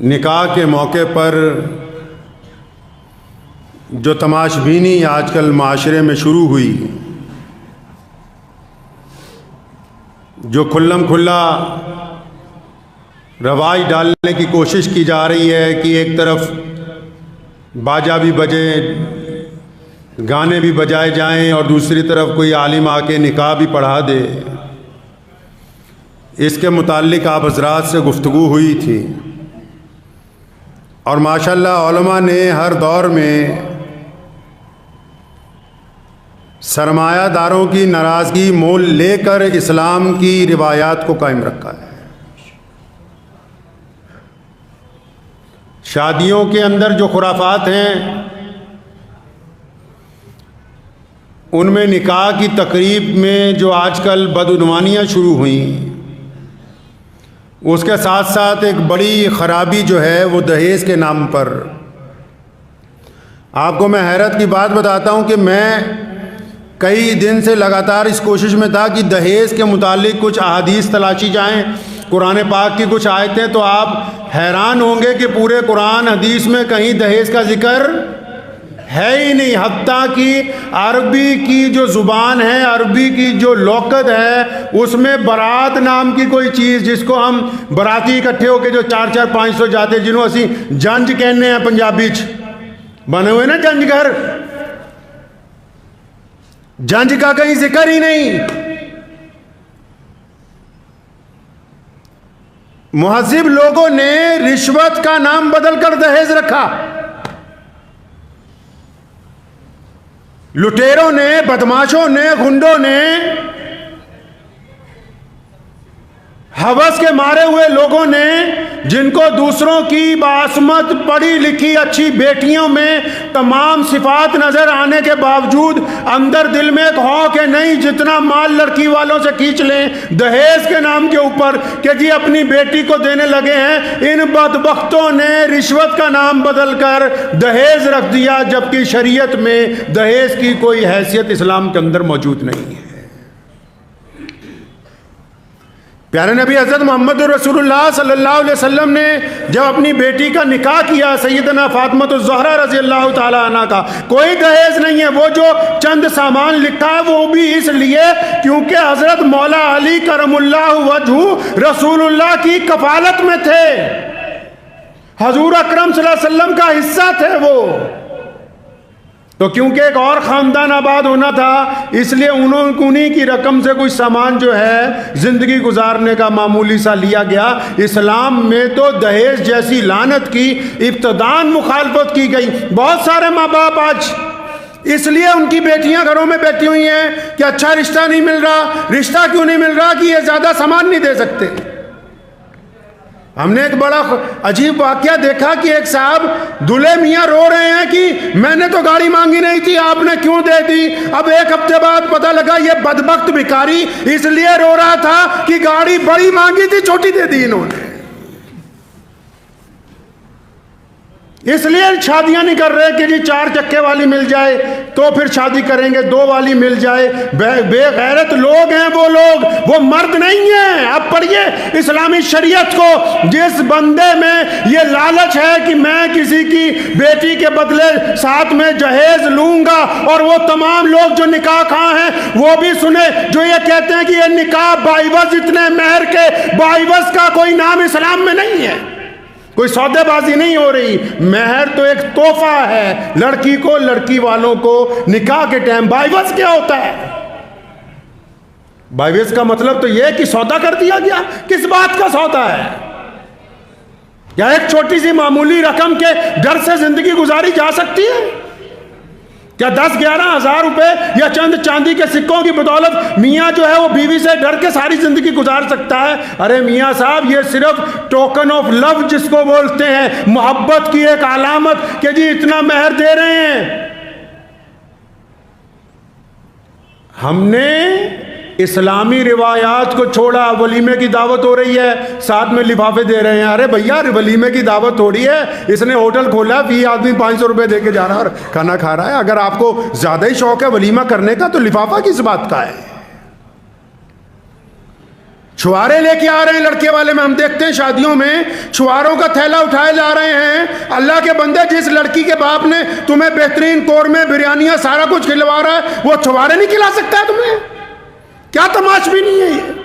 نکاح کے موقع پر جو تماش بینی آج کل معاشرے میں شروع ہوئی، جو کھلم کھلا رواج ڈالنے کی کوشش کی جا رہی ہے کہ ایک طرف باجا بھی بجے، گانے بھی بجائے جائیں اور دوسری طرف کوئی عالم آ کے نکاح بھی پڑھا دے، اس کے متعلق آپ حضرات سے گفتگو ہوئی تھی اور ماشاءاللہ علماء نے ہر دور میں سرمایہ داروں کی ناراضگی مول لے کر اسلام کی روایات کو قائم رکھا ہے۔ شادیوں کے اندر جو خرافات ہیں ان میں نکاح کی تقریب میں جو آج کل بدعنوانیاں شروع ہوئیں، اس کے ساتھ ساتھ ایک بڑی خرابی جو ہے وہ دہیز کے نام پر۔ آپ کو میں حیرت کی بات بتاتا ہوں کہ میں کئی دن سے لگاتار اس کوشش میں تھا کہ دہیز کے متعلق کچھ احادیث تلاشی جائیں، قرآن پاک کی کچھ آیتیں، تو آپ حیران ہوں گے کہ پورے قرآن حدیث میں کہیں دہیز کا ذکر ہے ہی نہیں۔ حتیٰ کہ عربی کی جو زبان ہے، عربی کی جو لغت ہے، اس میں برات نام کی کوئی چیز، جس کو ہم براتی اکٹھے ہو کے جو 400-500 جاتے، جنہوں اسی جنج کہنے ہیں پنجابی بنے ہوئے نا جنج گھر، جنج کا کہیں ذکر ہی نہیں۔ مہذب لوگوں نے رشوت کا نام بدل کر دہیز رکھا، لٹیروں نے، بدماشوں نے، گنڈوں نے، ہوس کے مارے ہوئے لوگوں نے، جن کو دوسروں کی بعصمت پڑھی لکھی اچھی بیٹیوں میں تمام صفات نظر آنے کے باوجود اندر دل میں ایک ہو کہ نہیں، جتنا مال لڑکی والوں سے کھینچ لیں دہیز کے نام کے اوپر کہ جی اپنی بیٹی کو دینے لگے ہیں، ان بدبختوں نے رشوت کا نام بدل کر دہیز رکھ دیا، جبکہ شریعت میں دہیز کی کوئی حیثیت اسلام کے اندر موجود نہیں ہے۔ پیارے نبی حضرت محمد رسول اللہ صلی اللہ علیہ وسلم نے جب اپنی بیٹی کا نکاح کیا سیدنا فاطمہ الزہرا رضی اللہ تعالی عنہ کا، کوئی دہیز نہیں ہے، وہ جو چند سامان لکھا ہے وہ بھی اس لیے کیونکہ حضرت مولا علی کرم اللہ وجہہ رسول اللہ کی کفالت میں تھے، حضور اکرم صلی اللہ علیہ وسلم کا حصہ تھے وہ، تو کیونکہ ایک اور خاندان آباد ہونا تھا، اس لیے انہی کی رقم سے کچھ سامان جو ہے زندگی گزارنے کا معمولی سا لیا گیا۔ اسلام میں تو دہیز جیسی لعنت کی ابتداءً مخالفت کی گئی۔ بہت سارے ماں باپ آج اس لیے ان کی بیٹیاں گھروں میں بیٹھی ہوئی ہیں کہ اچھا رشتہ نہیں مل رہا۔ رشتہ کیوں نہیں مل رہا؟ کہ یہ زیادہ سامان نہیں دے سکتے۔ ہم نے ایک بڑا عجیب واقعہ دیکھا کہ ایک صاحب دلہے میاں رو رہے ہیں کہ میں نے تو گاڑی مانگی نہیں تھی، آپ نے کیوں دے دی؟ اب ایک ہفتے بعد پتہ لگا یہ بدبخت بھکاری اس لیے رو رہا تھا کہ گاڑی بڑی مانگی تھی، چھوٹی دے دی انہوں نے۔ اس لیے شادیاں نہیں کر رہے کہ جی 4 چکے والی مل جائے تو پھر شادی کریں گے، 2 والی مل جائے۔ بے غیرت لوگ ہیں وہ لوگ، وہ مرد نہیں ہیں۔ اب پڑھیے اسلامی شریعت کو، جس بندے میں یہ لالچ ہے کہ میں کسی کی بیٹی کے بدلے ساتھ میں جہیز لوں گا، اور وہ تمام لوگ جو نکاح خواہ ہیں وہ بھی سنے جو یہ کہتے ہیں کہ یہ نکاح باعوض اتنے مہر کے، باعوض کا کوئی نام اسلام میں نہیں ہے، کوئی سودے بازی نہیں ہو رہی۔ مہر تو ایک تحفہ ہے لڑکی کو، لڑکی والوں کو نکاح کے ٹائم۔ باعوض کیا ہوتا ہے؟ باعوض کا مطلب تو یہ ہے کہ سودا کر دیا گیا۔ کس بات کا سودا ہے؟ کیا ایک چھوٹی سی معمولی رقم کے ڈر سے زندگی گزاری جا سکتی ہے؟ کیا 10-11 ہزار روپے یا چند چاندی کے سکوں کی بدولت میاں جو ہے وہ بیوی سے ڈر کے ساری زندگی گزار سکتا ہے؟ ارے میاں صاحب، یہ صرف ٹوکن آف لو جس کو بولتے ہیں، محبت کی ایک علامت کہ جی اتنا مہر دے رہے ہیں۔ ہم نے اسلامی روایات کو چھوڑا، ولیمے کی دعوت ہو رہی ہے، ساتھ میں لفافے دے رہے ہیں۔ ارے بھیا، ولیمے کی دعوت ہو رہی ہے، اس نے ہوٹل کھولا، فی آدمی 500 روپے دے کے جا رہا اور کھانا کھا رہا ہے۔ اگر آپ کو زیادہ ہی شوق ہے ولیمہ کرنے کا تو لفافہ کس بات کا ہے؟ چھوارے لے کے آ رہے ہیں لڑکے والے میں، ہم دیکھتے ہیں شادیوں میں چھواروں کا تھیلا اٹھائے جا رہے ہیں. اللہ کے بندے، جس لڑکی کے باپ نے تمہیں بہترین قورمے بریانیاں سارا کچھ کھلوا رہا ہے، وہ چھوارے نہیں کھلا سکتا ہے تمہیں؟ کیا تماش بھی نہیں ہے یہ؟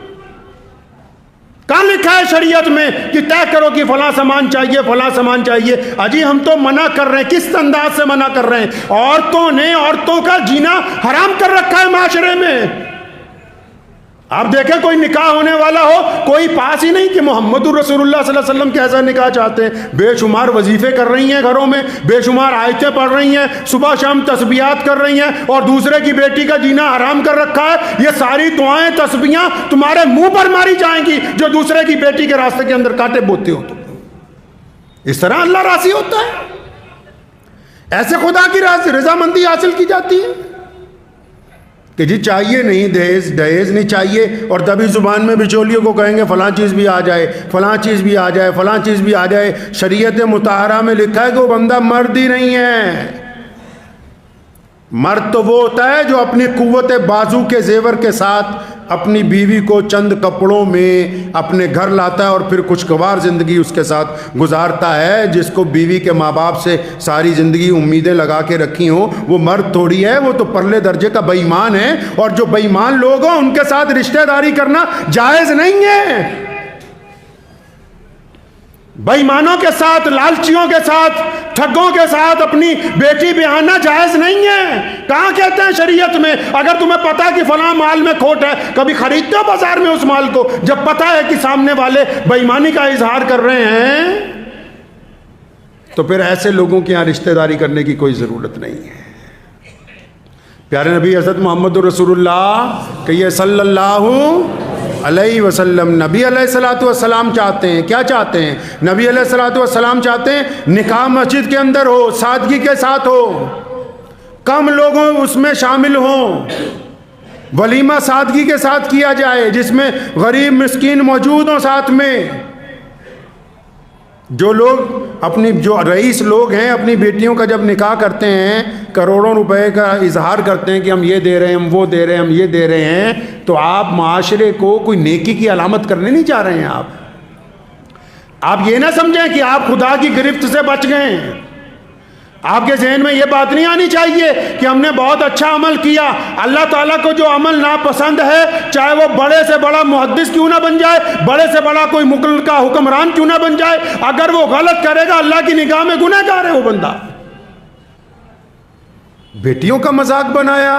کہاں لکھا ہے شریعت میں کہ طے کرو کہ فلاں سامان چاہیے فلاں سامان چاہیے؟ اجی ہم تو منع کر رہے ہیں. کس انداز سے منع کر رہے ہیں؟ عورتوں نے عورتوں کا جینا حرام کر رکھا ہے معاشرے میں. آپ دیکھیں کوئی نکاح ہونے والا ہو، کوئی پاس ہی نہیں کہ محمد الرسول اللہ صلی اللہ علیہ وسلم کیسا نکاح چاہتے ہیں. بے شمار وظیفے کر رہی ہیں گھروں میں، بے شمار آیتیں پڑھ رہی ہیں، صبح شام تسبیحات کر رہی ہیں، اور دوسرے کی بیٹی کا جینا حرام کر رکھا ہے. یہ ساری دعائیں تسبیحاں تمہارے منہ پر ماری جائیں گی جو دوسرے کی بیٹی کے راستے کے اندر کانٹے بوتے ہو. تم اس طرح اللہ راضی ہوتا ہے؟ ایسے خدا کی رضامندی حاصل کی جاتی ہے کہ جی چاہیے نہیں دہیز نہیں چاہیے، اور تبھی زبان میں بچولیوں کو کہیں گے فلاں چیز بھی آ جائے فلاں چیز بھی آ جائے فلاں چیز بھی آ جائے. شریعت مطہرہ میں لکھا ہے کہ وہ بندہ مرد ہی نہیں ہے. مرد تو وہ ہوتا ہے جو اپنی قوت بازو کے زیور کے ساتھ اپنی بیوی کو چند کپڑوں میں اپنے گھر لاتا ہے اور پھر خوشگوار زندگی اس کے ساتھ گزارتا ہے. جس کو بیوی کے ماں باپ سے ساری زندگی امیدیں لگا کے رکھی ہوں، وہ مرد تھوڑی ہے، وہ تو پرلے درجے کا بے ایمان ہے. اور جو بے ایمان لوگ ہوں ان کے ساتھ رشتہ داری کرنا جائز نہیں ہے. بے ایمانوں کے ساتھ، لالچیوں کے ساتھ، ٹھگوں کے ساتھ اپنی بیٹی بیاہنا جائز نہیں ہے. کہاں کہتے ہیں شریعت میں؟ اگر تمہیں پتا کہ فلاں مال میں کھوٹ ہے، کبھی خریدتے ہو بازار میں اس مال کو جب پتا ہے کہ سامنے والے بے ایمانی کا اظہار کر رہے ہیں؟ تو پھر ایسے لوگوں کے یہاں رشتہ داری کرنے کی کوئی ضرورت نہیں ہے. پیارے نبی حضرت محمد رسول اللہ کہیے صلی اللہ علیہ وسلم، نبی علیہ الصلوۃ والسلام چاہتے ہیں، کیا چاہتے ہیں؟ نبی علیہ الصلوۃ والسلام چاہتے ہیں نکاح مسجد کے اندر ہو، سادگی کے ساتھ ہو، کم لوگوں اس میں شامل ہوں، ولیمہ سادگی کے ساتھ کیا جائے جس میں غریب مسکین موجود ہوں ساتھ میں. جو لوگ جو رئیس لوگ ہیں اپنی بیٹیوں کا جب نکاح کرتے ہیں، کروڑوں روپے کا اظہار کرتے ہیں کہ ہم یہ دے رہے ہیں، ہم وہ دے رہے ہیں، ہم یہ دے رہے ہیں، تو آپ معاشرے کو کوئی نیکی کی علامت کرنے نہیں چاہ رہے ہیں. آپ یہ نہ سمجھیں کہ آپ خدا کی گرفت سے بچ گئے ہیں. آپ کے ذہن میں یہ بات نہیں آنی چاہیے کہ ہم نے بہت اچھا عمل کیا. اللہ تعالیٰ کو جو عمل ناپسند ہے، چاہے وہ بڑے سے بڑا محدث کیوں نہ بن جائے، بڑے سے بڑا کوئی ملک کا حکمران کیوں نہ بن جائے، اگر وہ غلط کرے گا اللہ کی نگاہ میں گنہ گار ہے وہ بندہ. بیٹیوں کا مذاق بنایا،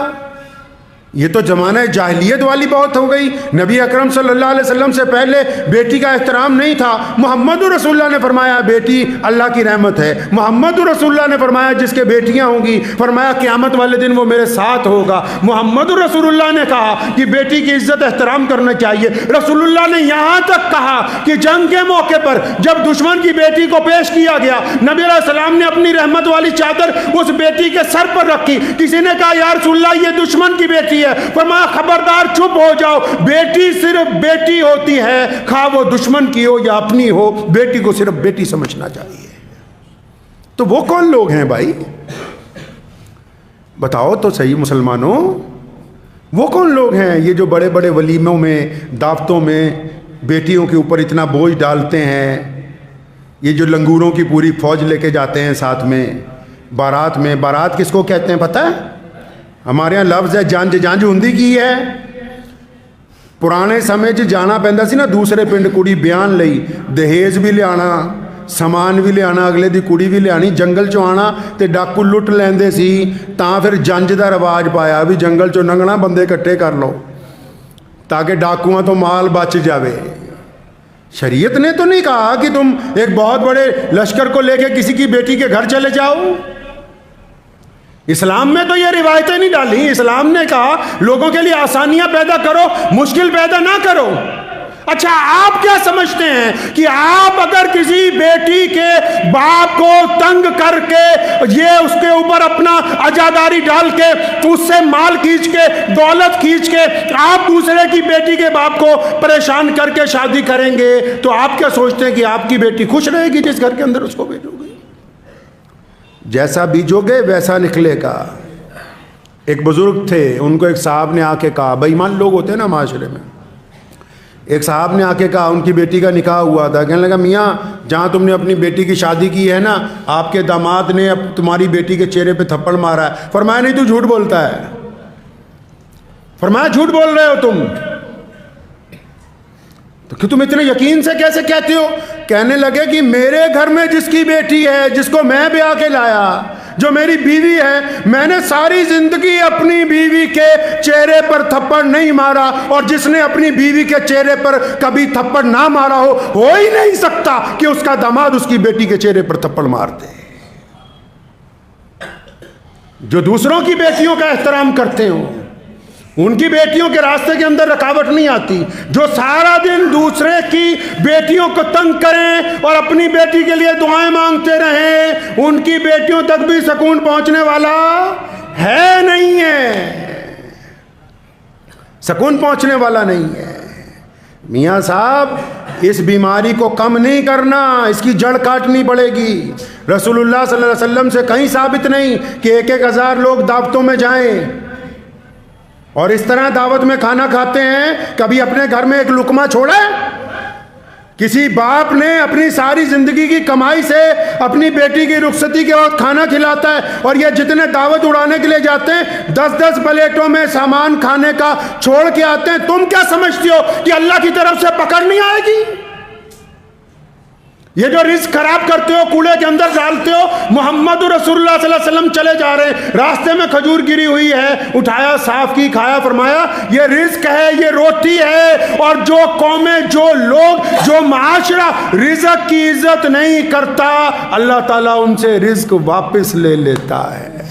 یہ تو زمانہ جاہلیت والی بات ہو گئی. نبی اکرم صلی اللہ علیہ وسلم سے پہلے بیٹی کا احترام نہیں تھا. محمد رسول اللہ نے فرمایا بیٹی اللہ کی رحمت ہے. محمد رسول اللہ نے فرمایا جس کے بیٹیاں ہوں گی، فرمایا قیامت والے دن وہ میرے ساتھ ہوگا. محمد رسول اللہ نے کہا کہ بیٹی کی عزت احترام کرنا چاہیے. رسول اللہ نے یہاں تک کہا کہ جنگ کے موقع پر جب دشمن کی بیٹی کو پیش کیا گیا، نبی علیہ السلام نے اپنی رحمت والی چادر اس بیٹی کے سر پر رکھی. کسی نے کہا یا رسول اللہ یہ دشمن کی بیٹی ہے، فرمایا خبردار چپ ہو جاؤ، بیٹی صرف بیٹی ہوتی ہے، خواہ وہ دشمن کی ہو یا اپنی ہو، بیٹی کو صرف بیٹی سمجھنا چاہیے. تو وہ کون لوگ ہیں بھائی؟ بتاؤ تو صحیح مسلمانوں، وہ کون لوگ ہیں یہ جو بڑے بڑے ولیموں میں دعوتوں میں بیٹیوں کے اوپر اتنا بوجھ ڈالتے ہیں؟ یہ جو لنگوروں کی پوری فوج لے کے جاتے ہیں ساتھ میں بارات میں. بارات کس کو کہتے ہیں پتہ ہے؟ ہمارے یہاں لفظ ہے جانج ہندی کی ہے. ਪੁਰਾਣੇ ਸਮੇਂ 'ਚ ਜਾਣਾ ਪੈਂਦਾ ਸੀ ਨਾ ਦੂਸਰੇ ਪਿੰਡ ਕੁੜੀ ਬਿਆਨ ਲਈ, ਦਹੇਜ ਵੀ ਲਿਆਣਾ, ਸਮਾਨ ਵੀ ਲਿਆਣਾ, ਅਗਲੇ ਦੀ ਕੁੜੀ ਵੀ ਲਿਆਣੀ, ਜੰਗਲ 'ਚੋਂ ਆਣਾ ਤੇ ਡਾਕੂ ਲੁੱਟ ਲੈਂਦੇ ਸੀ. ਤਾਂ ਫਿਰ ਜੰਜ ਦਾ ਰਿਵਾਜ ਪਾਇਆ ਵੀ ਜੰਗਲ 'ਚੋਂ ਲੰਘਣਾ ਬੰਦੇ ਇਕੱਠੇ ਕਰ ਲਓ ਤਾਂ کہ ڈاکوؤں تو مال بچ جاوے. شریعت نے تو نہیں کہا کہ تم ایک بہت بڑے لشکر کو لے کے کسی کی بیٹی کے گھر چلے جاؤ. اسلام میں تو یہ روایتیں نہیں ڈالی. اسلام نے کہا لوگوں کے لیے آسانیاں پیدا کرو، مشکل پیدا نہ کرو. اچھا آپ کیا سمجھتے ہیں کہ آپ اگر کسی بیٹی کے باپ کو تنگ کر کے یہ اس کے اوپر اپنا عزاداری ڈال کے اس سے مال کھینچ کے دولت کھینچ کے آپ دوسرے کی بیٹی کے باپ کو پریشان کر کے شادی کریں گے تو آپ کیا سوچتے ہیں کہ آپ کی بیٹی خوش رہے گی جس گھر کے اندر اس کو بھیجو گے؟ جیسا بیجو گے ویسا نکلے گا. ایک بزرگ تھے، ان کو ایک صاحب نے آ کے کہا، بے ایمان لوگ ہوتے ہیں نا معاشرے میں، ایک صاحب نے آ کے کہا، ان کی بیٹی کا نکاح ہوا تھا، کہنے لگا میاں جہاں تم نے اپنی بیٹی کی شادی کی ہے نا، آپ کے داماد نے اب تمہاری بیٹی کے چہرے پہ تھپڑ مارا ہے۔ فرمایا نہیں، تو جھوٹ بولتا ہے۔ فرمایا جھوٹ بول رہے ہو تم، تو کہ تم اتنے یقین سے کیسے کہتے ہو؟ کہنے لگے کہ میرے گھر میں جس کی بیٹی ہے، جس کو میں بیاہ کے لایا، جو میری بیوی ہے، میں نے ساری زندگی اپنی بیوی کے چہرے پر تھپڑ نہیں مارا، اور جس نے اپنی بیوی کے چہرے پر کبھی تھپڑ نہ مارا ہو ہی نہیں سکتا کہ اس کا داماد اس کی بیٹی کے چہرے پر تھپڑ مار دے۔ جو دوسروں کی بیٹیوں کا احترام کرتے ہوں، ان کی بیٹیوں کے راستے کے اندر رکاوٹ نہیں آتی۔ جو سارا دن دوسرے کی بیٹیوں کو تنگ کریں اور اپنی بیٹی کے لیے دعائیں مانگتے رہیں، ان کی بیٹیوں تک بھی سکون پہنچنے والا ہے نہیں ہے، سکون پہنچنے والا نہیں ہے۔ میاں صاحب اس بیماری کو کم نہیں کرنا، اس کی جڑ کاٹنی پڑے گی۔ رسول اللہ صلی اللہ علیہ وسلم سے کہیں ثابت نہیں کہ 1,000 لوگ دعوتوں میں جائیں اور اس طرح دعوت میں کھانا کھاتے ہیں۔ کبھی اپنے گھر میں ایک لقمہ چھوڑا ہے؟ کسی باپ نے اپنی ساری زندگی کی کمائی سے اپنی بیٹی کی رخصتی کے وقت کھانا کھلاتا ہے، اور یہ جتنے دعوت اڑانے کے لیے جاتے ہیں 10 پلیٹوں میں سامان کھانے کا چھوڑ کے آتے ہیں۔ تم کیا سمجھتے ہو کہ اللہ کی طرف سے پکڑ نہیں آئے گی؟ یہ جو رزق خراب کرتے ہو، کوڑے کے اندر ڈالتے ہو۔ محمد رسول اللہ صلی اللہ علیہ وسلم چلے جا رہے ہیں، راستے میں کھجور گری ہوئی ہے، اٹھایا، صاف کی، کھایا، فرمایا یہ رزق ہے، یہ روٹی ہے۔ اور جو قومیں، جو لوگ، جو معاشرہ رزق کی عزت نہیں کرتا، اللہ تعالیٰ ان سے رزق واپس لے لیتا ہے۔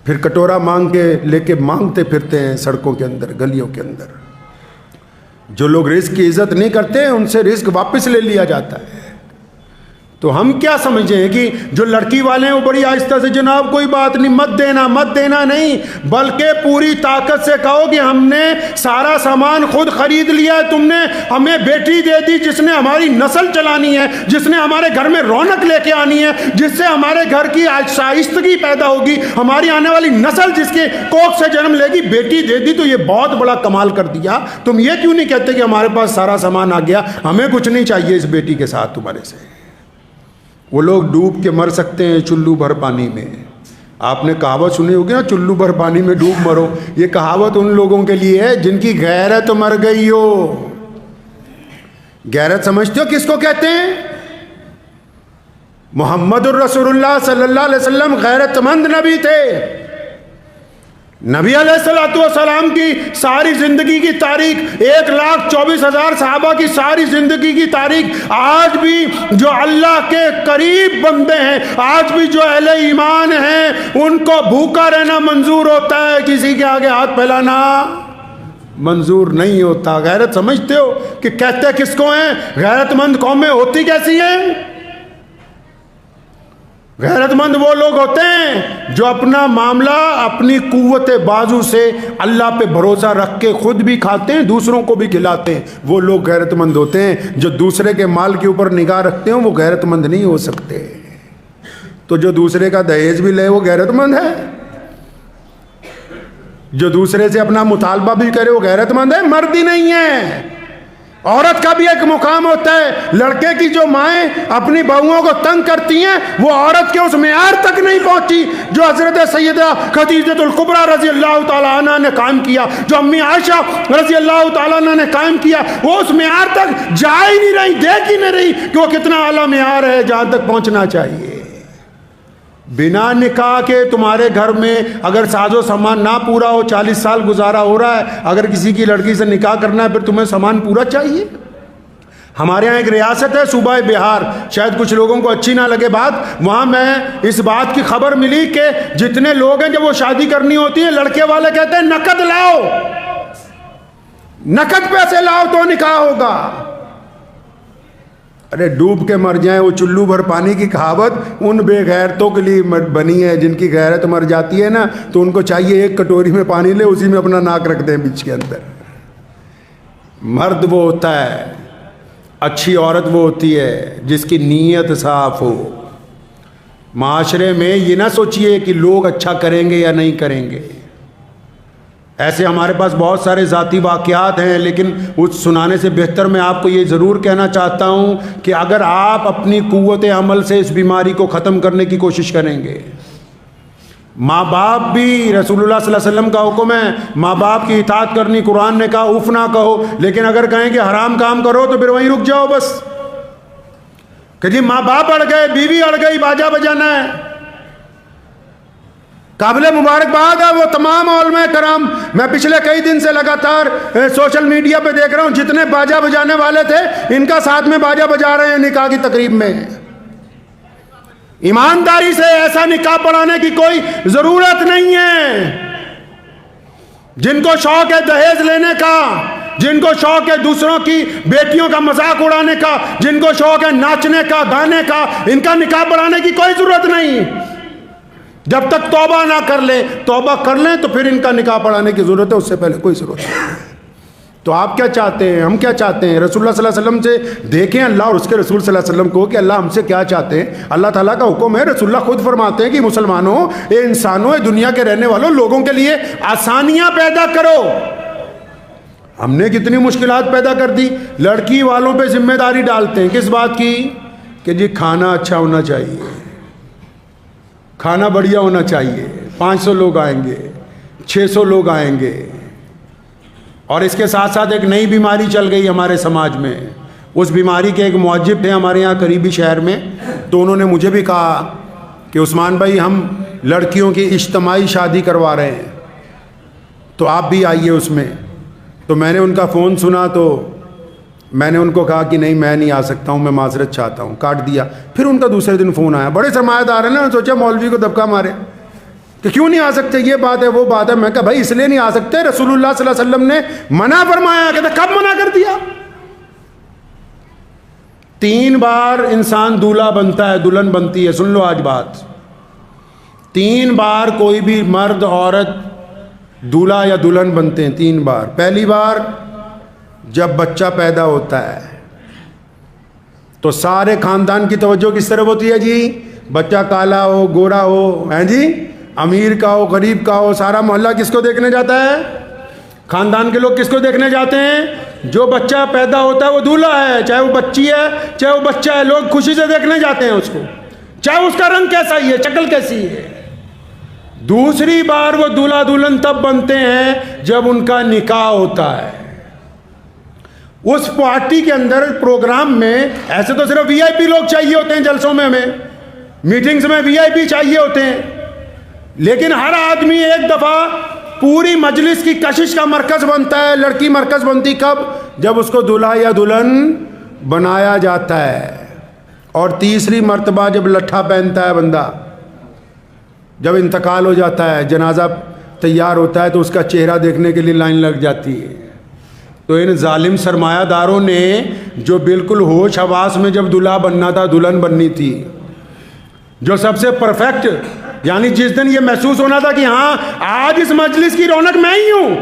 پھر کٹورا مانگ کے لے کے مانگتے پھرتے ہیں سڑکوں کے اندر، گلیوں کے اندر۔ جو لوگ رزق کی عزت نہیں کرتے ان سے رزق واپس لے لیا جاتا ہے۔ تو ہم کیا سمجھیں کہ جو لڑکی والے ہیں وہ بڑی آہستہ سے، جناب کوئی بات نہیں، مت دینا مت دینا، نہیں، بلکہ پوری طاقت سے کہو کہ ہم نے سارا سامان خود خرید لیا ہے، تم نے ہمیں بیٹی دے دی جس نے ہماری نسل چلانی ہے، جس نے ہمارے گھر میں رونق لے کے آنی ہے، جس سے ہمارے گھر کی شائستگی پیدا ہوگی، ہماری آنے والی نسل جس کے کوکھ سے جنم لے گی، بیٹی دے دی تو یہ بہت بڑا کمال کر دیا۔ تم یہ کیوں نہیں کہتے کہ ہمارے پاس سارا سامان آ گیا، ہمیں کچھ نہیں چاہیے اس بیٹی کے ساتھ تمہارے سے؟ وہ لوگ ڈوب کے مر سکتے ہیں چلو بھر پانی میں۔ آپ نے کہاوت سنی ہوگی نا، چلو بھر پانی میں ڈوب مرو۔ یہ کہاوت ان لوگوں کے لیے ہے جن کی غیرت مر گئی ہو۔ غیرت سمجھتے ہو کس کو کہتے ہیں؟ محمد الرسول اللہ صلی اللہ علیہ وسلم غیرت مند نبی تھے۔ نبی علیہ السلام کی ساری زندگی کی تاریخ، 1,24,000 صحابہ کی ساری زندگی کی تاریخ، آج بھی جو اللہ کے قریب بندے ہیں، آج بھی جو اہل ایمان ہیں، ان کو بھوکا رہنا منظور ہوتا ہے، کسی کے آگے ہاتھ پھیلانا منظور نہیں ہوتا۔ غیرت سمجھتے ہو کہ کہتے کس کو ہیں؟ غیرت مند قومیں ہوتی کیسی ہیں؟ غیرت مند وہ لوگ ہوتے ہیں جو اپنا معاملہ اپنی قوت بازو سے اللہ پہ بھروسہ رکھ کے خود بھی کھاتے ہیں، دوسروں کو بھی کھلاتے ہیں۔ وہ لوگ غیرت مند ہوتے ہیں۔ جو دوسرے کے مال کے اوپر نگاہ رکھتے ہیں وہ غیرت مند نہیں ہو سکتے۔ تو جو دوسرے کا دہیج بھی لے وہ غیرت مند ہے؟ جو دوسرے سے اپنا مطالبہ بھی کرے وہ غیرت مند ہے؟ مرد ہی نہیں ہے۔ عورت کا بھی ایک مقام ہوتا ہے۔ لڑکے کی جو مائیں اپنی بہوؤں کو تنگ کرتی ہیں، وہ عورت کے اس معیار تک نہیں پہنچی جو حضرت سیدہ خدیجہ الکبریٰ رضی اللہ تعالیٰ عنہ نے قائم کیا، جو امی عائشہ رضی اللہ تعالیٰ عنہ نے قائم کیا۔ وہ اس معیار تک جا ہی نہیں رہی، دیکھ ہی نہیں رہی کہ وہ کتنا اعلیٰ معیار ہے جہاں تک پہنچنا چاہیے۔ بنا نکاح کے تمہارے گھر میں اگر ساز و سامان نہ پورا ہو، 40 سال گزارا ہو رہا ہے، اگر کسی کی لڑکی سے نکاح کرنا ہے پھر تمہیں سامان پورا چاہیے۔ ہمارے ہاں ایک ریاست ہے صوبہ بہار، شاید کچھ لوگوں کو اچھی نہ لگے بات، وہاں میں اس بات کی خبر ملی کہ جتنے لوگ ہیں جب وہ شادی کرنی ہوتی ہے، لڑکے والے کہتے ہیں نقد لاؤ، نقد پیسے لاؤ تو نکاح ہوگا۔ ارے ڈوب کے مر جائیں، وہ چلو بھر پانی کی کہاوت ان بے غیرتوں کے لیے بنی ہے جن کی غیرت مر جاتی ہے نا، تو ان کو چاہیے ایک کٹوری میں پانی لے، اسی میں اپنا ناک رکھ دیں بیچ کے اندر۔ مرد وہ ہوتا ہے، اچھی عورت وہ ہوتی ہے جس کی نیت صاف ہو۔ معاشرے میں یہ نہ سوچئے کہ لوگ اچھا کریں گے یا نہیں کریں گے، ایسے ہمارے پاس بہت سارے ذاتی واقعات ہیں، لیکن اس سنانے سے بہتر میں آپ کو یہ ضرور کہنا چاہتا ہوں کہ اگر آپ اپنی قوت عمل سے اس بیماری کو ختم کرنے کی کوشش کریں گے، ماں باپ بھی، رسول اللہ صلی اللہ علیہ وسلم کا حکم ہے ماں باپ کی اطاعت کرنی، قرآن نے کہا اف نہ کہو، لیکن اگر کہیں کہ حرام کام کرو تو پھر وہیں رک جاؤ بس، کہ جی ماں باپ اڑ گئے، بیوی اڑ گئی، باجا بجانا ہے۔ قابل مبارکباد ہے وہ تمام علماء کرام، میں پچھلے کئی دن سے لگاتار سوشل میڈیا پہ دیکھ رہا ہوں، جتنے باجا بجانے والے تھے ان کا ساتھ میں باجا بجا رہے ہیں نکاح کی تقریب میں۔ ایمانداری سے ایسا نکاح پڑھانے کی کوئی ضرورت نہیں ہے۔ جن کو شوق ہے دہیز لینے کا، جن کو شوق ہے دوسروں کی بیٹیوں کا مذاق اڑانے کا، جن کو شوق ہے ناچنے کا، گانے کا، ان کا نکاح پڑھانے کی کوئی ضرورت نہیں۔ جب تک توبہ نہ کر لیں، توبہ کر لیں تو پھر ان کا نکاح پڑھانے کی ضرورت ہے، اس سے پہلے کوئی ضرورت نہیں۔ تو آپ کیا چاہتے ہیں، ہم کیا چاہتے ہیں؟ رسول اللہ صلی اللہ علیہ وسلم سے دیکھیں اللہ اور اس کے رسول صلی اللہ علیہ وسلم کو کہ اللہ ہم سے کیا چاہتے ہیں۔ اللہ تعالیٰ کا حکم ہے، رسول اللہ خود فرماتے ہیں کہ مسلمانوں، اے انسانوں، اے دنیا کے رہنے والوں، لوگوں کے لیے آسانیاں پیدا کرو۔ ہم نے کتنی مشکلات پیدا کر دی۔ لڑکی والوں پہ ذمہ داری ڈالتے ہیں، کس بات کی؟ کہ جی کھانا اچھا ہونا چاہیے، کھانا بڑھیا ہونا چاہیے، 500 لوگ آئیں گے، 600 لوگ آئیں گے۔ اور اس کے ساتھ ساتھ ایک نئی بیماری چل گئی ہمارے سماج میں۔ اس بیماری کے ایک معجب تھے ہمارے یہاں قریبی شہر میں، تو انہوں نے مجھے بھی کہا کہ عثمان بھائی ہم لڑکیوں کی اجتماعی شادی کروا رہے ہیں، تو آپ بھی آئیے اس میں۔ تو میں نے ان کا فون سنا تو میں نے ان کو کہا کہ نہیں میں نہیں آ سکتا ہوں، میں معذرت چاہتا ہوں، کاٹ دیا۔ پھر ان کا دوسرے دن فون آیا، بڑے سرمایہ دار ہیں نا، سوچا مولوی کو دبکا مارے کہ کیوں نہیں آ سکتے، یہ بات ہے وہ بات ہے۔ میں کہا بھائی اس لیے نہیں آ سکتے، رسول اللہ صلی اللہ علیہ وسلم نے منع فرمایا۔ کہتے کب منع کر دیا؟ 3 بار انسان دولہا بنتا ہے، دلہن بنتی ہے۔ سن لو آج بات، 3 بار کوئی بھی مرد عورت دولہا یا دلہن بنتے ہیں، 3 بار۔ پہلی بار جب بچہ پیدا ہوتا ہے تو سارے خاندان کی توجہ کس طرف ہوتی ہے جی؟ بچہ کالا ہو، گورا ہو، ہیں جی، امیر کا ہو، غریب کا ہو، سارا محلہ کس کو دیکھنے جاتا ہے؟ خاندان کے لوگ کس کو دیکھنے جاتے ہیں؟ جو بچہ پیدا ہوتا ہے وہ دولہا ہے، چاہے وہ بچی ہے چاہے وہ بچہ ہے، لوگ خوشی سے دیکھنے جاتے ہیں اس کو، چاہے اس کا رنگ کیسا ہی ہے، شکل کیسی ہے۔ دوسری بار وہ دولہا دلہن تب بنتے ہیں جب ان کا نکاح ہوتا ہے۔ اس پارٹی کے اندر، پروگرام میں، ایسے تو صرف وی آئی پی لوگ چاہیے ہوتے ہیں، جلسوں میں ہمیں میٹنگز میں وی آئی پی چاہیے ہوتے ہیں، لیکن ہر آدمی ایک دفعہ پوری مجلس کی کشش کا مرکز بنتا ہے۔ لڑکی مرکز بنتی کب؟ جب اس کو دولہا یا دلہن بنایا جاتا ہے۔ اور تیسری مرتبہ جب لٹھا پہنتا ہے بندہ، جب انتقال ہو جاتا ہے، جنازہ تیار ہوتا ہے، تو اس کا چہرہ دیکھنے کے لیے لائن لگ جاتی ہے۔ تو ان ظالم سرمایہ داروں نے جو بالکل ہوش حواس میں جب دلہا بننا تھا، دلہن بننی تھی، جو سب سے پرفیکٹ، یعنی جس دن یہ محسوس ہونا تھا کہ ہاں آج اس مجلس کی رونق میں ہی ہوں،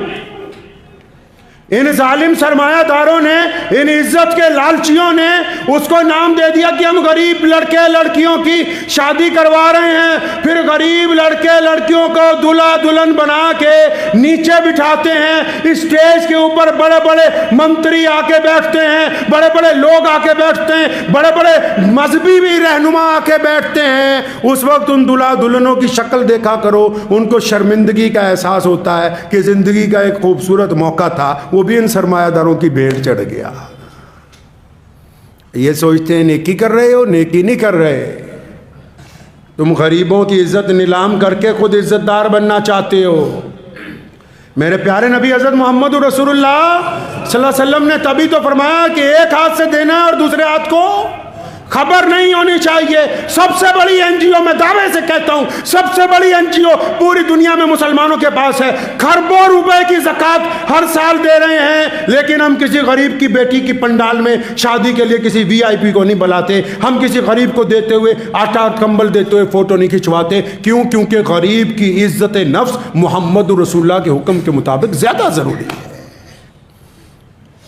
ان ظالم سرمایہ داروں نے، ان عزت کے لالچیوں نے اس کو نام دے دیا کہ ہم غریب لڑکے لڑکیوں کی شادی کروا رہے ہیں۔ پھر غریب لڑکے لڑکیوں کو دلہا دلہن بنا کے نیچے بٹھاتے ہیں، اسٹیج کے اوپر بڑے بڑے منتری آ کے بیٹھتے ہیں، بڑے بڑے لوگ آ کے بیٹھتے ہیں، بڑے بڑے مذہبی بھی رہنما آ کے بیٹھتے ہیں۔ اس وقت ان دلہا دلہنوں کی شکل دیکھا کرو، ان کو شرمندگی کا احساس ہوتا ہے کہ زندگی کا ایک خوبصورت موقع تھا، وہ بھی ان سرمایہ داروں کی بھیڑ چڑھ گیا۔ یہ سوچتے ہیں نیکی کر رہے ہو، نیکی نہیں کر رہے، تم غریبوں کی عزت نیلام کر کے خود عزت دار بننا چاہتے ہو۔ میرے پیارے نبی حضرت محمد رسول اللہ صلی اللہ علیہ وسلم نے تبھی تو فرمایا کہ ایک ہاتھ سے دینا ہے اور دوسرے ہاتھ کو خبر نہیں ہونی چاہیے۔ سب سے بڑی این جی او، میں دعوے سے کہتا ہوں، سب سے بڑی این جی او پوری دنیا میں مسلمانوں کے پاس ہے۔ کھربوں روپے کی زکوٰۃ ہر سال دے رہے ہیں، لیکن ہم کسی غریب کی بیٹی کی پنڈال میں شادی کے لیے کسی وی آئی پی کو نہیں بلاتے۔ ہم کسی غریب کو دیتے ہوئے، آٹا اور کمبل دیتے ہوئے فوٹو نہیں کھنچواتے۔ کیوں؟ کیونکہ غریب کی عزت نفس محمد رسول اللہ کے حکم کے مطابق زیادہ ضروری ہے۔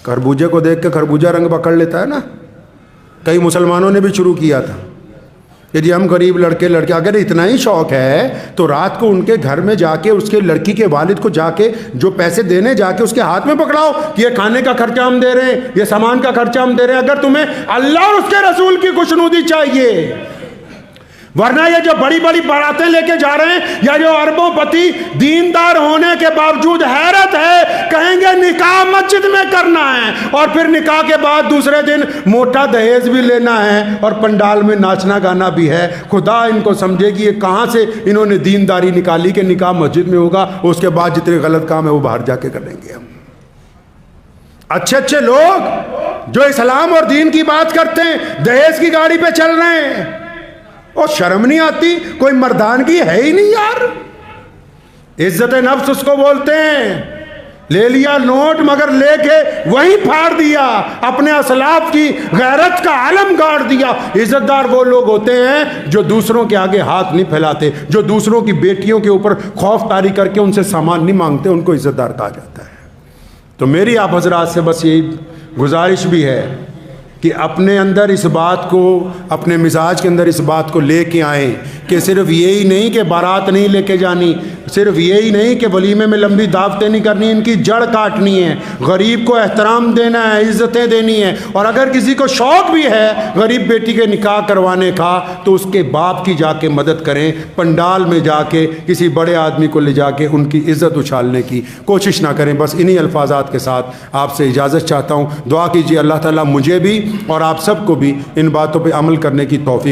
خربوزے کو دیکھ کے خربوزہ رنگ پکڑ لیتا ہے نا، کئی مسلمانوں نے بھی شروع کیا تھا کہ جی ہم غریب لڑکے اگر اتنا ہی شوق ہے تو رات کو ان کے گھر میں جا کے اس کے لڑکی کے والد کو جا کے جو پیسے دینے جا کے اس کے ہاتھ میں پکڑاؤ کہ یہ کھانے کا خرچہ ہم دے رہے ہیں، یہ سامان کا خرچہ ہم دے رہے ہیں، اگر تمہیں اللہ اور اس کے رسول کی خوشنودی چاہیے۔ ورنہ یہ جو بڑی بڑی باراتیں لے کے جا رہے ہیں، یا جو اربوں پتی دیندار ہونے کے باوجود حیرت ہے، کہیں گے نکاح مسجد میں کرنا ہے، اور پھر نکاح کے بعد دوسرے دن موٹا دہیز بھی لینا ہے اور پنڈال میں ناچنا گانا بھی ہے۔ خدا ان کو سمجھے گی یہ کہاں سے انہوں نے دینداری نکالی کہ نکاح مسجد میں ہوگا، اس کے بعد جتنے غلط کام ہے وہ باہر جا کے کریں گے ہم۔ اچھے اچھے لوگ جو اسلام اور دین کی بات کرتے ہیں دہیز کی گاڑی پہ چل رہے ہیں، اور شرم نہیں آتی؟ کوئی مردانگی ہے ہی نہیں یار۔ عزت نفس اس کو بولتے ہیں۔ لے لیا نوٹ مگر لے کے وہیں پھاڑ دیا، اپنے اسلاف کی غیرت کا علم گاڑ دیا۔ عزت دار وہ لوگ ہوتے ہیں جو دوسروں کے آگے ہاتھ نہیں پھیلاتے، جو دوسروں کی بیٹیوں کے اوپر خوف طاری کر کے ان سے سامان نہیں مانگتے، ان کو عزت دار کہا جاتا ہے۔ تو میری آپ حضرات سے بس یہی گزارش بھی ہے کہ اپنے اندر اس بات کو، اپنے مزاج کے اندر اس بات کو لے کے آئیں کہ صرف یہی نہیں کہ بارات نہیں لے کے جانی، صرف یہی نہیں کہ ولیمے میں لمبی دعوتیں نہیں کرنی، ان کی جڑ کاٹنی ہے، غریب کو احترام دینا ہے، عزتیں دینی ہیں۔ اور اگر کسی کو شوق بھی ہے غریب بیٹی کے نکاح کروانے کا تو اس کے باپ کی جا کے مدد کریں، پنڈال میں جا کے کسی بڑے آدمی کو لے جا کے ان کی عزت اچھالنے کی کوشش نہ کریں۔ بس انہی الفاظات کے ساتھ آپ سے اجازت چاہتا ہوں۔ دعا کیجیے اللہ تعالیٰ مجھے بھی اور آپ سب کو بھی ان باتوں پہ عمل کرنے کی توفیق